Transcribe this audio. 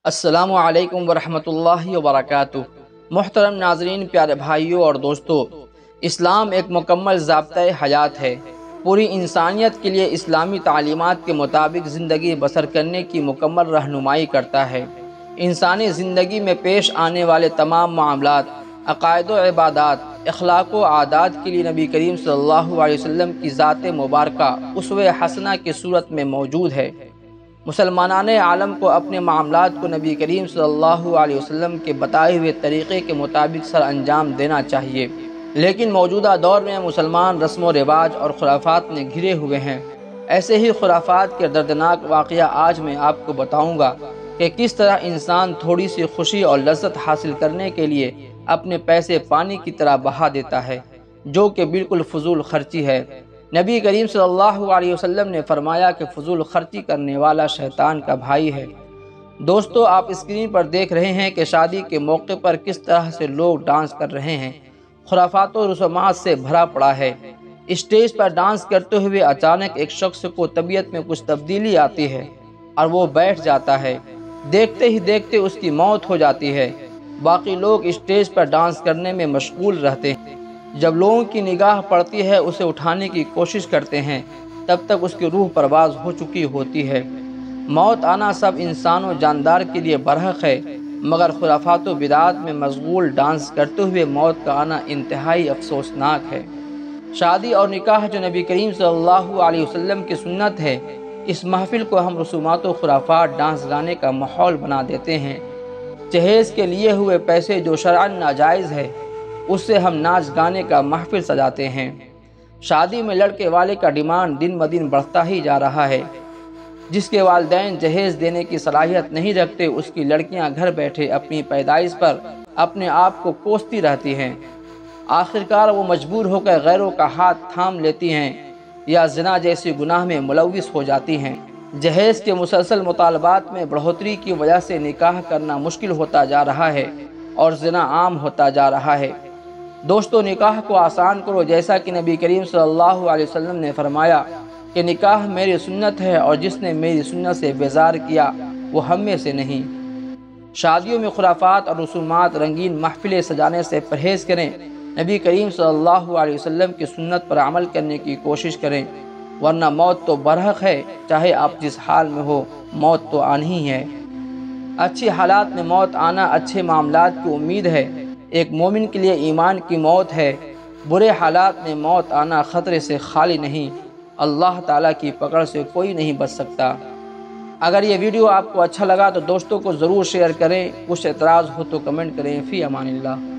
السلام علیکم ورحمۃ اللہ وبرکاتہ۔ محترم ناظرین، پیارے بھائیوں اور دوستوں، اسلام ایک مکمل ضابطۂ حیات ہے۔ پوری انسانیت کے لیے اسلامی تعلیمات کے مطابق زندگی بسر کرنے کی مکمل رہنمائی کرتا ہے۔ انسانی زندگی میں پیش آنے والے تمام معاملات، عقائد و عبادات، اخلاق و عادات کے لیے نبی کریم صلی اللہ علیہ وسلم کی ذات مبارکہ اسوہ حسنہ کی صورت میں موجود ہے۔ مسلمانان عالم کو اپنے معاملات کو نبی کریم صلی اللہ علیہ وسلم کے بتائے ہوئے طریقے کے مطابق سر انجام دینا چاہیے، لیکن موجودہ دور میں مسلمان رسم و رواج اور خرافات میں گھرے ہوئے ہیں۔ ایسے ہی خرافات کے دردناک واقعہ آج میں آپ کو بتاؤں گا کہ کس طرح انسان تھوڑی سی خوشی اور لذت حاصل کرنے کے لیے اپنے پیسے پانی کی طرح بہا دیتا ہے، جو کہ بالکل فضول خرچی ہے۔ نبی کریم صلی اللہ علیہ وسلم نے فرمایا کہ فضول خرچی کرنے والا شیطان کا بھائی ہے۔ دوستو، آپ اسکرین پر دیکھ رہے ہیں کہ شادی کے موقع پر کس طرح سے لوگ ڈانس کر رہے ہیں۔ خرافات و رسومات سے بھرا پڑا ہے۔ اسٹیج پر ڈانس کرتے ہوئے اچانک ایک شخص کو طبیعت میں کچھ تبدیلی آتی ہے اور وہ بیٹھ جاتا ہے۔ دیکھتے ہی دیکھتے اس کی موت ہو جاتی ہے۔ باقی لوگ اسٹیج پر ڈانس کرنے میں مشغول رہتے ہیں۔ جب لوگوں کی نگاہ پڑتی ہے، اسے اٹھانے کی کوشش کرتے ہیں، تب تک اس کی روح پرواز ہو چکی ہوتی ہے۔ موت آنا سب انسان و جاندار کے لیے برحق ہے، مگر خرافات و بدعات میں مشغول ڈانس کرتے ہوئے موت کا آنا انتہائی افسوسناک ہے۔ شادی اور نکاح جو نبی کریم صلی اللہ علیہ وسلم کی سنت ہے، اس محفل کو ہم رسومات و خرافات، ڈانس گانے کا ماحول بنا دیتے ہیں۔ جہیز کے لیے ہوئے پیسے جو شرعاً ناجائز ہے، اس سے ہم ناچ گانے کا محفل سجاتے ہیں۔ شادی میں لڑکے والے کا ڈیمانڈ دن بدن بڑھتا ہی جا رہا ہے۔ جس کے والدین جہیز دینے کی صلاحیت نہیں رکھتے، اس کی لڑکیاں گھر بیٹھے اپنی پیدائش پر اپنے آپ کو کوستی رہتی ہیں۔ آخرکار وہ مجبور ہو کر غیروں کا ہاتھ تھام لیتی ہیں یا زنا جیسی گناہ میں ملوث ہو جاتی ہیں۔ جہیز کے مسلسل مطالبات میں بڑھوتری کی وجہ سے نکاح کرنا مشکل ہوتا جا رہا ہے اور زنا عام ہوتا جا رہا ہے۔ دوستو، نکاح کو آسان کرو، جیسا کہ نبی کریم صلی اللہ علیہ وسلم نے فرمایا کہ نکاح میری سنت ہے اور جس نے میری سنت سے بیزار کیا وہ ہم میں سے نہیں۔ شادیوں میں خرافات اور رسومات، رنگین محفلیں سجانے سے پرہیز کریں۔ نبی کریم صلی اللہ علیہ وسلم کی سنت پر عمل کرنے کی کوشش کریں، ورنہ موت تو برحق ہے۔ چاہے آپ جس حال میں ہو، موت تو آنی ہی ہے۔ اچھی حالات میں موت آنا اچھے معاملات کی امید ہے۔ ایک مومن کے لیے ایمان کی موت ہے۔ برے حالات میں موت آنا خطرے سے خالی نہیں۔ اللہ تعالیٰ کی پکڑ سے کوئی نہیں بچ سکتا۔ اگر یہ ویڈیو آپ کو اچھا لگا تو دوستوں کو ضرور شیئر کریں۔ کچھ اعتراض ہو تو کمنٹ کریں۔ فی امان اللہ۔